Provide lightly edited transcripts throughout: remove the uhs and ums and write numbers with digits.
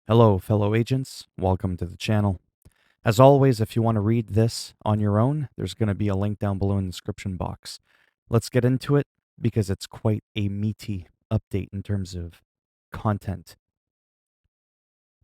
Hello, fellow agents. Welcome to the channel. As always, if you want to read this on your own, there's going to be a link down below in the description box. Let's get into it because it's quite a meaty update in terms of content.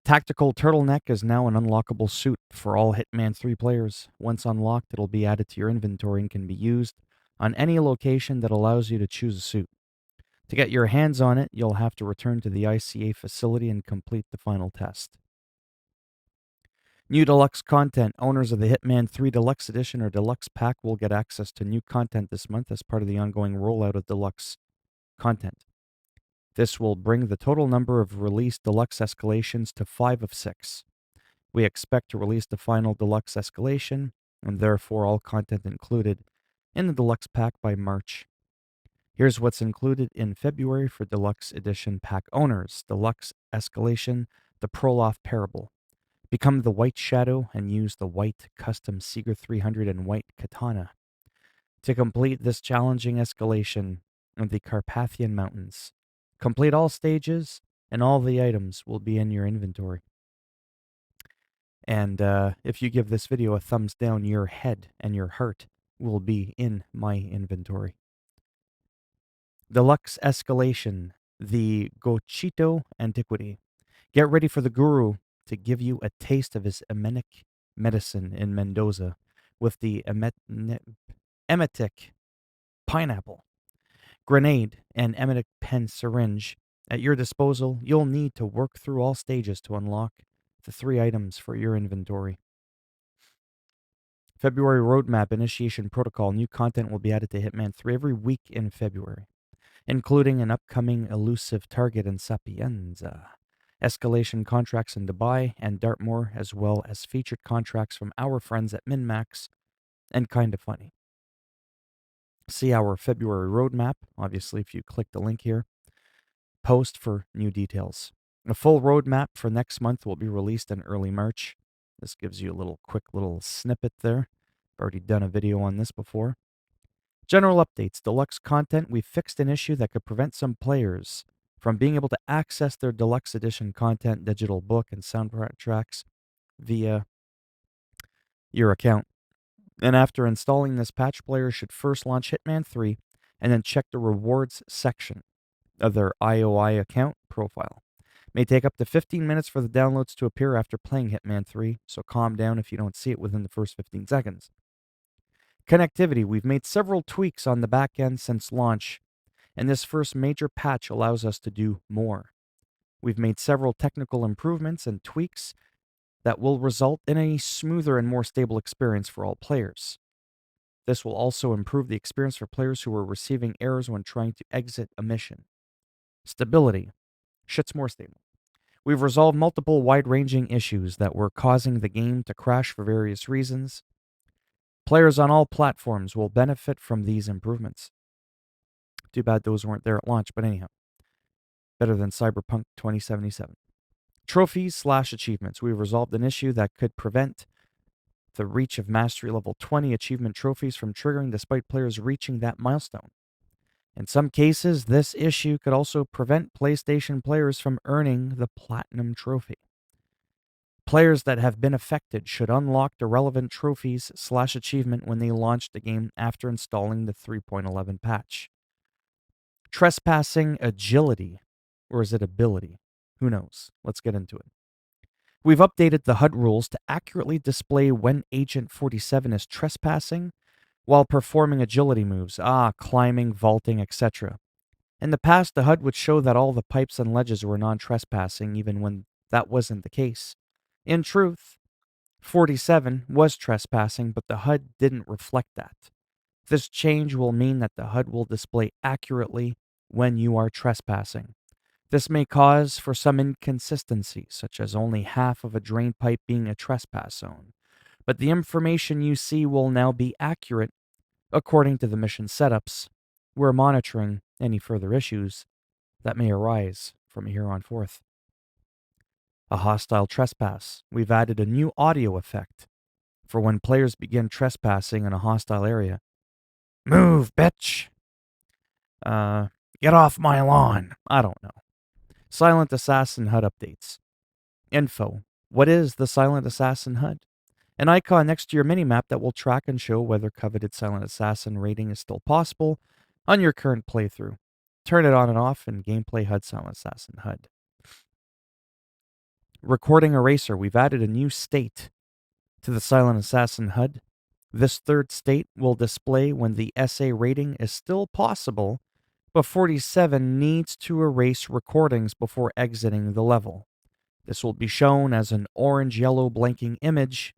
Tactical Turtleneck is now an unlockable suit for all Hitman 3 players. Once unlocked, it'll be added to your inventory and can be used on any location that allows you to choose a suit. To get your hands on it, you'll have to return to the ICA facility and complete the final test. New Deluxe Content. Owners of the Hitman 3 Deluxe Edition or Deluxe Pack will get access to new content this month as part of the ongoing rollout of Deluxe Content. This will bring the total number of released Deluxe Escalations to 5 of 6. We expect to release the final Deluxe Escalation, and therefore all content included in the Deluxe Pack by March. Here's what's included in February for Deluxe Edition Pack owners. Deluxe Escalation, The Proloff Parable. Become the White Shadow and use the white custom Seeger 300 and white katana. To complete this challenging escalation of the Carpathian Mountains, complete all stages and all the items will be in your inventory. And if you give this video a thumbs down, your head and your heart will be in my inventory. Deluxe Escalation, the Gochito Antiquity. Get ready for the Guru to give you a taste of his emetic medicine in Mendoza with the emetic pineapple, grenade, and emetic pen syringe at your disposal. You'll need to work through all stages to unlock the 3 items for your inventory. February Roadmap Initiation Protocol. New content will be added to Hitman 3 every week in February, including an upcoming elusive target in Sapienza, escalation contracts in Dubai and Dartmoor, as well as featured contracts from our friends at MinMax and Kinda Funny. See our February roadmap, obviously, if you click the link here. Post for new details. A full roadmap for next month will be released in early March. This gives you a quick little snippet there. I've already done a video on this before. General updates. Deluxe Content. We fixed an issue that could prevent some players from being able to access their Deluxe Edition content, digital book, and soundtracks via your account. And after installing this patch, players should first launch Hitman 3 and then check the rewards section of their IOI account profile. It may take up to 15 minutes for the downloads to appear after playing Hitman 3, so calm down if you don't see it within the first 15 seconds. Connectivity. We've made several tweaks on the back end since launch, and this first major patch allows us to do more. We've made several technical improvements and tweaks that will result in a smoother and more stable experience for all players. This will also improve the experience for players who are receiving errors when trying to exit a mission. Stability. Shit's more stable. We've resolved multiple wide-ranging issues that were causing the game to crash for various reasons. Players on all platforms will benefit from these improvements. Too bad those weren't there at launch, but anyhow. Better than Cyberpunk 2077. Trophies/achievements. We've resolved an issue that could prevent the reach of Mastery Level 20 achievement trophies from triggering despite players reaching that milestone. In some cases, this issue could also prevent PlayStation players from earning the Platinum Trophy. Players that have been affected should unlock the relevant trophies/achievement when they launch the game after installing the 3.11 patch. Trespassing agility, or is it ability? Who knows? Let's get into it. We've updated the HUD rules to accurately display when Agent 47 is trespassing while performing agility moves, climbing, vaulting, etc. In the past, the HUD would show that all the pipes and ledges were non-trespassing even when that wasn't the case. In truth, 47 was trespassing, but the HUD didn't reflect that. This change will mean that the HUD will display accurately when you are trespassing. This may cause for some inconsistency, such as only half of a drain pipe being a trespass zone. But the information you see will now be accurate according to the mission setups. We're monitoring any further issues that may arise from here on forth. A hostile trespass. We've added a new audio effect for when players begin trespassing in a hostile area. Move, bitch! Get off my lawn! I don't know. Silent Assassin HUD updates. Info. What is the Silent Assassin HUD? An icon next to your minimap that will track and show whether coveted Silent Assassin rating is still possible on your current playthrough. Turn it on and off in Gameplay HUD Silent Assassin HUD. Recording Eraser. We've added a new state to the Silent Assassin HUD. This third state will display when the SA rating is still possible, but 47 needs to erase recordings before exiting the level. This will be shown as an orange-yellow blinking image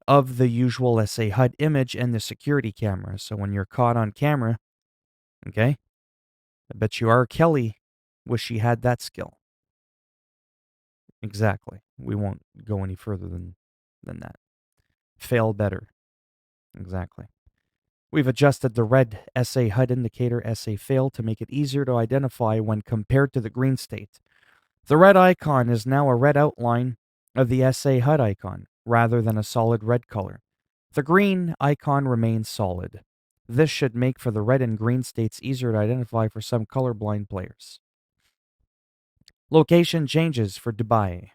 of the usual SA HUD image and the security camera. So when you're caught on camera, okay, I bet you R. Kelly wish he had that skill. Exactly. We won't go any further than that. Fail better. Exactly. We've adjusted the red SA HUD indicator SA fail to make it easier to identify when compared to the green state. The red icon is now a red outline of the SA HUD icon, rather than a solid red color. The green icon remains solid. This should make for the red and green states easier to identify for some colorblind players. Location changes for Dubai.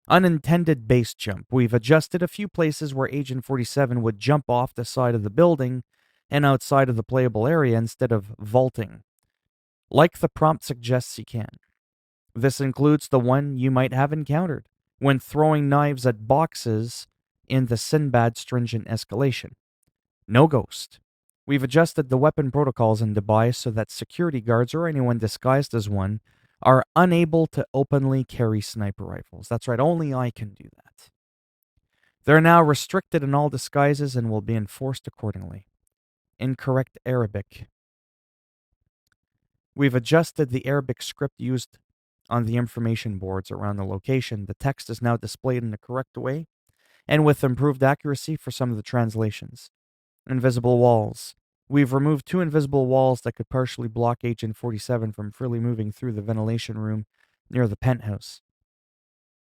Unintended base jump. We've adjusted a few places where Agent 47 would jump off the side of the building and outside of the playable area instead of vaulting, like the prompt suggests he can. This includes the one you might have encountered when throwing knives at boxes in the Sinbad stringent escalation. No ghost. We've adjusted the weapon protocols in Dubai so that security guards or anyone disguised as one are unable to openly carry sniper rifles. That's right, only I can do that. They're now restricted in all disguises and will be enforced accordingly. Incorrect Arabic. We've adjusted the Arabic script used on the information boards around the location. The text is now displayed in the correct way and with improved accuracy for some of the translations. Invisible walls. We've removed 2 invisible walls that could partially block Agent 47 from freely moving through the ventilation room near the penthouse.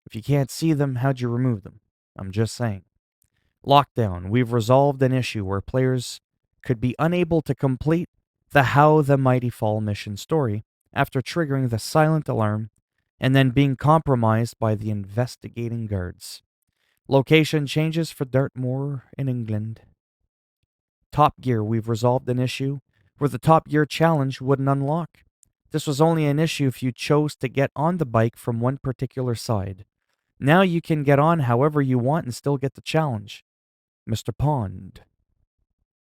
If you can't see them, how'd you remove them? I'm just saying. Lockdown. We've resolved an issue where players could be unable to complete the How the Mighty Fall mission story after triggering the silent alarm and then being compromised by the investigating guards. Location changes for Dartmoor in England. Top Gear. We've resolved an issue where the Top Gear challenge wouldn't unlock. This was only an issue if you chose to get on the bike from one particular side. Now you can get on however you want and still get the challenge. Mr. Pond.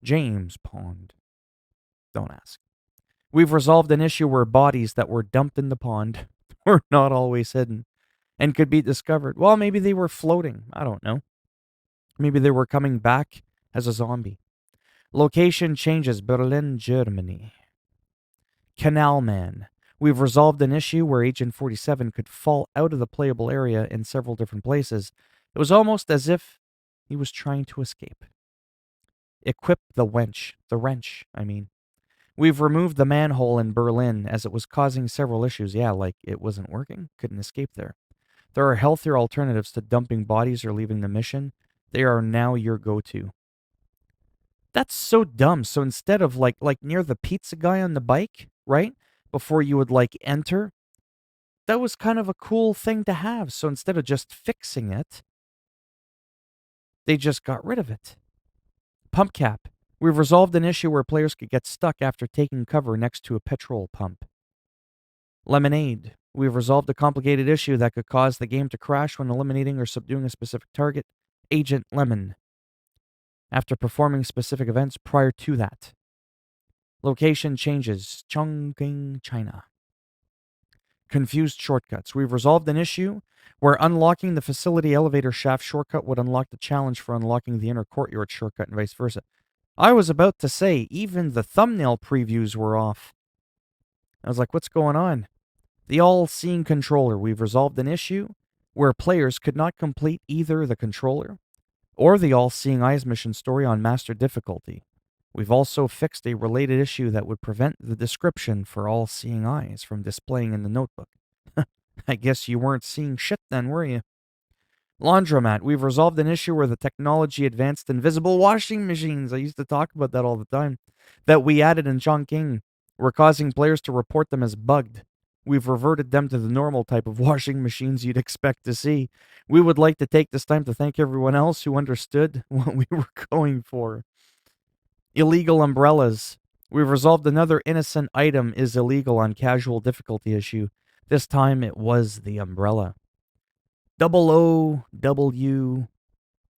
James Pond. Don't ask. We've resolved an issue where bodies that were dumped in the pond were not always hidden and could be discovered. Well, maybe they were floating. I don't know. Maybe they were coming back as a zombie. Location changes. Berlin, Germany. Canal Man. We've resolved an issue where Agent 47 could fall out of the playable area in several different places. It was almost as if he was trying to escape. Equip the wrench, I mean. We've removed the manhole in Berlin as it was causing several issues. Yeah, like it wasn't working, couldn't escape there. There are healthier alternatives to dumping bodies or leaving the mission. They are now your go-to. That's so dumb. So instead of like near the pizza guy on the bike, right? Before you would like enter, that was kind of a cool thing to have. So instead of just fixing it, they just got rid of it. Pump cap. We've resolved an issue where players could get stuck after taking cover next to a petrol pump. Lemonade. We've resolved a complicated issue that could cause the game to crash when eliminating or subduing a specific target, Agent Lemon, after performing specific events prior to that. Location changes. Chongqing, China. Confused shortcuts. We've resolved an issue where unlocking the facility elevator shaft shortcut would unlock the challenge for unlocking the inner courtyard shortcut and vice versa. I was about to say, even the thumbnail previews were off. I was like, what's going on? The all-seeing controller. We've resolved an issue where players could not complete either the controller or the all-seeing eyes mission story on master difficulty. We've also fixed a related issue that would prevent the description for all-seeing eyes from displaying in the notebook. I guess you weren't seeing shit then, were you? Laundromat. We've resolved an issue where the technology advanced invisible washing machines, I used to talk about that all the time, that we added in Chongqing were causing players to report them as bugged. We've reverted them to the normal type of washing machines you'd expect to see. We would like to take this time to thank everyone else who understood what we were going for. Illegal umbrellas. We've resolved another innocent item is illegal on casual difficulty issue. This time it was the umbrella. Double O, double U.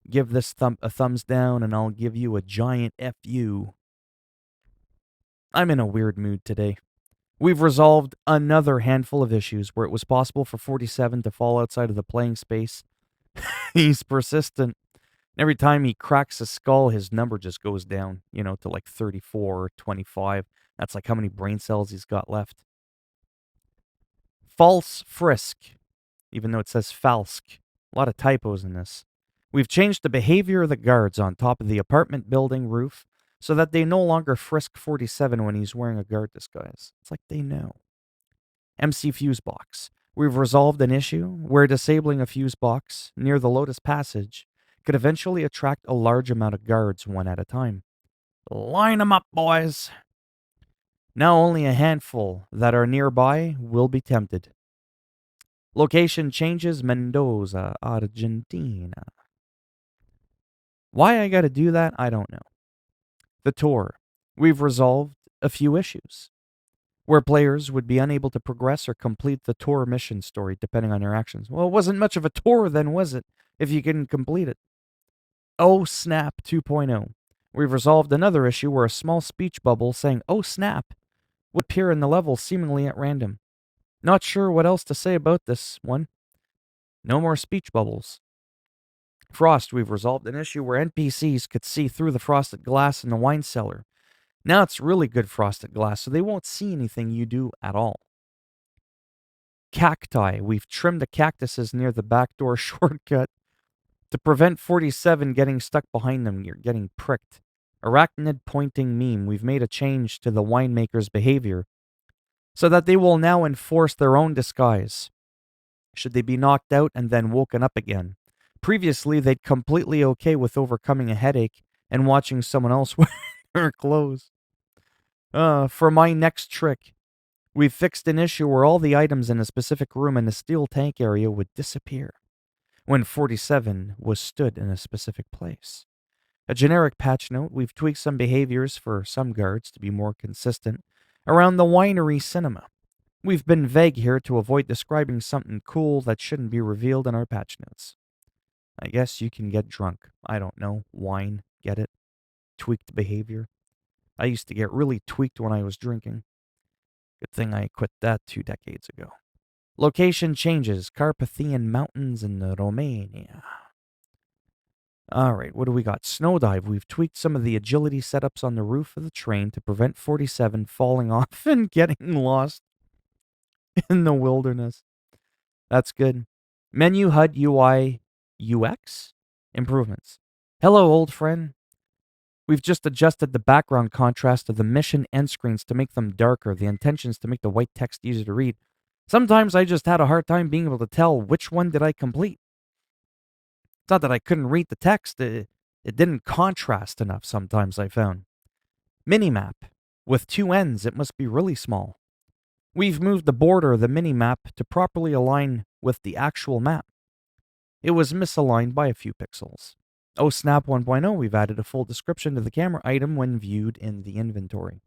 Give this a thumbs down and I'll give you a giant FU. I'm in a weird mood today. We've resolved another handful of issues where it was possible for 47 to fall outside of the playing space. He's persistent. Every time he cracks his skull, his number just goes down, to like 34 or 25. That's like how many brain cells he's got left. False frisk, even though it says falsk. A lot of typos in this. We've changed the behavior of the guards on top of the apartment building roof so that they no longer frisk 47 when he's wearing a guard disguise. It's like they know. MC fuse box. We've resolved an issue where disabling a fuse box near the Lotus Passage could eventually attract a large amount of guards one at a time. Line 'em up, boys! Now only a handful that are nearby will be tempted. Location changes, Mendoza, Argentina. Why I gotta do that, I don't know. The tour. We've resolved a few issues where players would be unable to progress or complete the tour mission story depending on their actions. Well, it wasn't much of a tour then, was it, if you couldn't complete it? Oh Snap 2.0. We've resolved another issue where a small speech bubble saying "Oh Snap" would appear in the level seemingly at random. Not sure what else to say about this one. No more speech bubbles. Frost, we've resolved an issue where NPCs could see through the frosted glass in the wine cellar. Now it's really good frosted glass, so they won't see anything you do at all. Cacti, we've trimmed the cactuses near the back door shortcut to prevent 47 getting stuck behind them. You're getting pricked. Arachnid pointing meme, we've made a change to the winemaker's behavior so that they will now enforce their own disguise should they be knocked out and then woken up again. Previously, they'd completely okay with overcoming a headache and watching someone else wear their clothes. For my next trick, we've fixed an issue where all the items in a specific room in the steel tank area would disappear when 47 was stood in a specific place. A generic patch note, we've tweaked some behaviors for some guards to be more consistent around the winery cinema. We've been vague here to avoid describing something cool that shouldn't be revealed in our patch notes. I guess you can get drunk. I don't know. Wine. Get it? Tweaked behavior. I used to get really tweaked when I was drinking. Good thing I quit that 2 decades ago. Location changes. Carpathian Mountains in Romania. All right, what do we got? Snow dive. We've tweaked some of the agility setups on the roof of the train to prevent 47 falling off and getting lost in the wilderness. That's good. Menu HUD UI UX improvements. Hello, old friend. We've just adjusted the background contrast of the mission end screens to make them darker. The intention is to make the white text easier to read. Sometimes I just had a hard time being able to tell which one did I complete. It's not that I couldn't read the text. It didn't contrast enough sometimes, I found. Minimap. With 2 ends, it must be really small. We've moved the border of the minimap to properly align with the actual map. It was misaligned by a few pixels. Oh Snap 1.0, we've added a full description to the camera item when viewed in the inventory.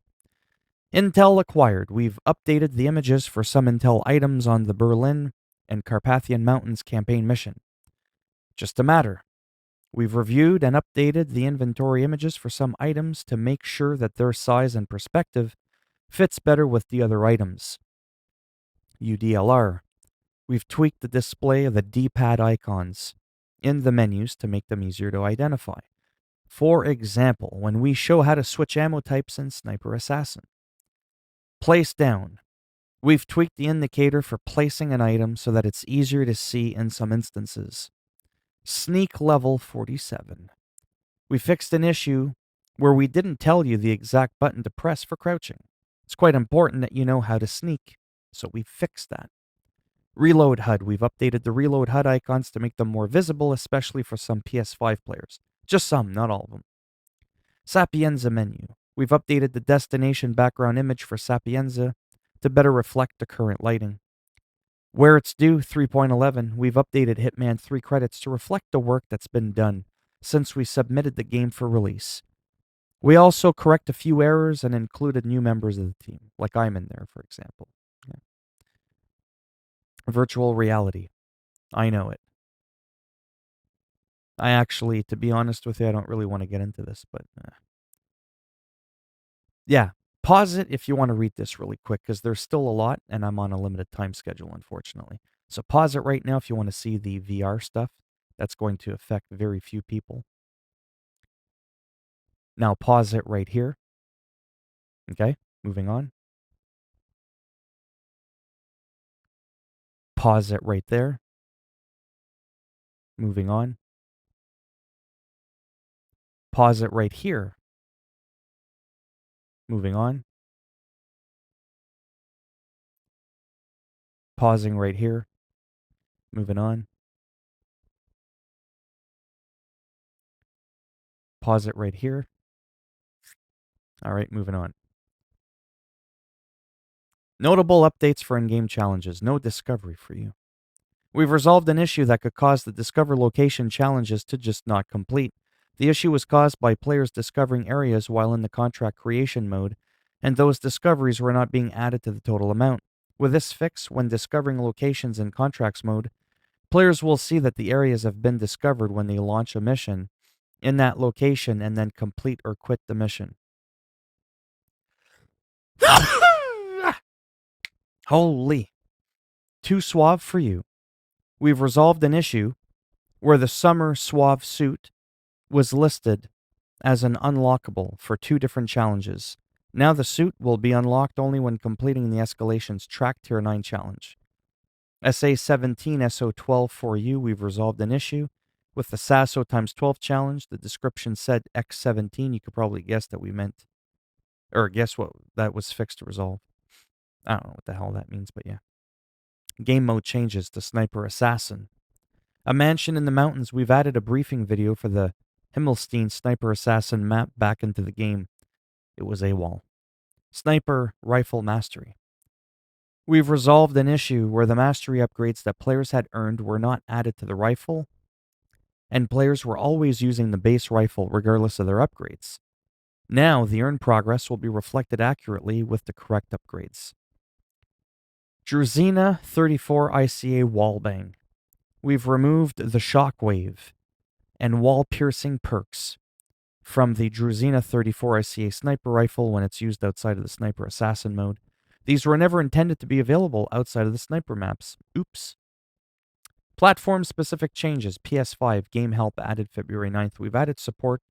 Intel acquired. We've updated the images for some Intel items on the Berlin and Carpathian Mountains campaign mission. Just a matter. We've reviewed and updated the inventory images for some items to make sure that their size and perspective fits better with the other items. UDLR. We've tweaked the display of the D-pad icons in the menus to make them easier to identify. For example, when we show how to switch ammo types in Sniper Assassin. Place down. We've tweaked the indicator for placing an item so that it's easier to see in some instances. Sneak level 47. We fixed an issue where we didn't tell you the exact button to press for crouching. It's quite important that you know how to sneak, so we fixed that. Reload HUD. We've updated the reload HUD icons to make them more visible, especially for some PS5 players. Just some, not all of them. Sapienza menu. We've updated the destination background image for Sapienza to better reflect the current lighting. Where it's due, 3.11, we've updated Hitman 3 credits to reflect the work that's been done since we submitted the game for release. We also correct a few errors and included new members of the team, like I'm in there, for example. Yeah. Virtual reality. I know it. I actually, to be honest with you, I don't really want to get into this, but yeah. Pause it if you want to read this really quick, because there's still a lot, and I'm on a limited time schedule, unfortunately. So pause it right now if you want to see the VR stuff. That's going to affect very few people. Now pause it right here. Okay, moving on. Pause it right there. Moving on. Pause it right here. Moving on. Pausing right here. Moving on. Pause it right here. All right, moving on. Notable updates for in-game challenges. No discovery for you. We've resolved an issue that could cause the discover location challenges to just not complete. The issue was caused by players discovering areas while in the contract creation mode, and those discoveries were not being added to the total amount. With this fix, when discovering locations in contracts mode, players will see that the areas have been discovered when they launch a mission in that location and then complete or quit the mission. Holy. Too suave for you. We've resolved an issue where the summer suave suit was listed as an unlockable for 2 different challenges. Now the suit will be unlocked only when completing the Escalation's Track Tier 9 challenge. SA17 SO12 for you, we've resolved an issue with the Sasso times 12 challenge. The description said X17. You could probably guess that we meant, or guess what that was fixed to resolve. I don't know what the hell that means, but yeah. Game mode changes to Sniper Assassin. A mansion in the mountains. We've added a briefing video for the Himmelstein Sniper Assassin map back into the game. It was AWOL. Sniper Rifle Mastery. We've resolved an issue where the mastery upgrades that players had earned were not added to the rifle, and players were always using the base rifle regardless of their upgrades. Now, the earned progress will be reflected accurately with the correct upgrades. Druzina 34 ICA Wallbang. We've removed the Shockwave and wall-piercing perks from the Druzina 34 ICA sniper rifle when it's used outside of the Sniper Assassin mode. These were never intended to be available outside of the sniper maps. Oops. Platform-specific changes. PS5 Game Help added February 9th. We've added support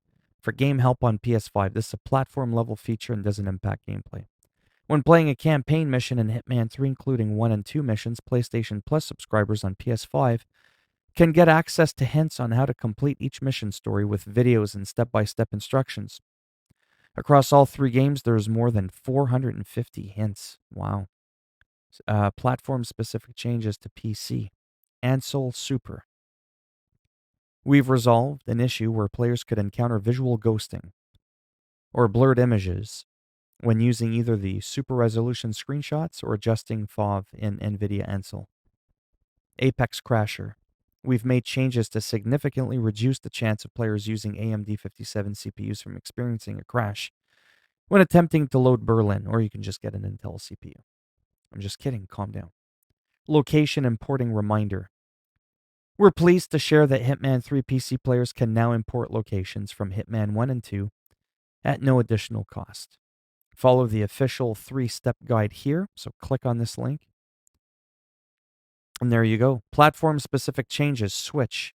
for Game Help on PS5. This is a platform-level feature and doesn't impact gameplay. When playing a campaign mission in Hitman 3, including 1 and 2 missions, PlayStation Plus subscribers on PS5 can get access to hints on how to complete each mission story with videos and step-by-step instructions. Across all 3 games, there's more than 450 hints. Wow. Platform-specific changes to PC. Ansel Super. We've resolved an issue where players could encounter visual ghosting or blurred images when using either the super resolution screenshots or adjusting FOV in NVIDIA Ansel. Apex Crasher. We've made changes to significantly reduce the chance of players using AMD 57 CPUs from experiencing a crash when attempting to load Berlin, or you can just get an Intel CPU. I'm just kidding, calm down. Location importing reminder. We're pleased to share that Hitman 3 PC players can now import locations from Hitman 1 and 2 at no additional cost. Follow the official 3-step guide here, so click on this link. And there you go. Platform-specific changes, Switch.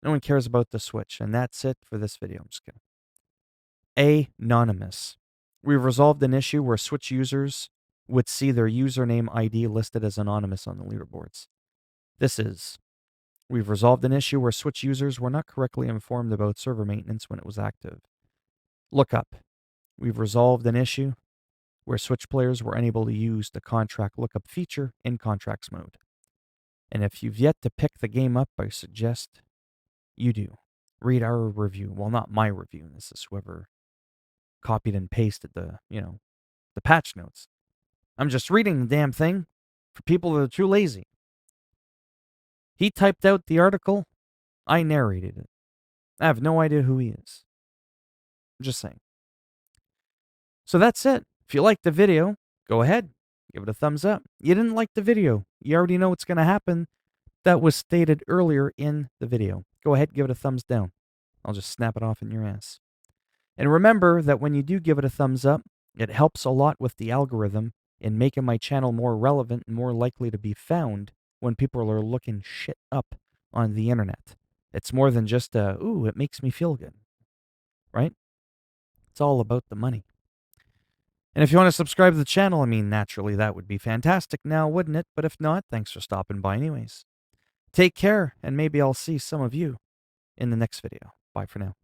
No one cares about the Switch, and that's it for this video. I'm just kidding. Anonymous. We've resolved an issue where Switch users would see their username ID listed as anonymous on the leaderboards. We've resolved an issue where Switch users were not correctly informed about server maintenance when it was active. Lookup. We've resolved an issue where Switch players were unable to use the contract lookup feature in contracts mode. And if you've yet to pick the game up, I suggest you do. Read our review. Well, not my review. This is whoever copied and pasted the patch notes. I'm just reading the damn thing for people that are too lazy. He typed out the article. I narrated it. I have no idea who he is. I'm just saying. So that's it. If you liked the video, go ahead. Give it a thumbs up. You didn't like the video. You already know what's going to happen. That was stated earlier in the video. Go ahead, give it a thumbs down. I'll just snap it off in your ass. And remember that when you do give it a thumbs up, it helps a lot with the algorithm in making my channel more relevant and more likely to be found when people are looking shit up on the internet. It's more than just ooh, it makes me feel good, right? It's all about the money. And if you want to subscribe to the channel, I mean, naturally, that would be fantastic now, wouldn't it? But if not, thanks for stopping by anyways. Take care, and maybe I'll see some of you in the next video. Bye for now.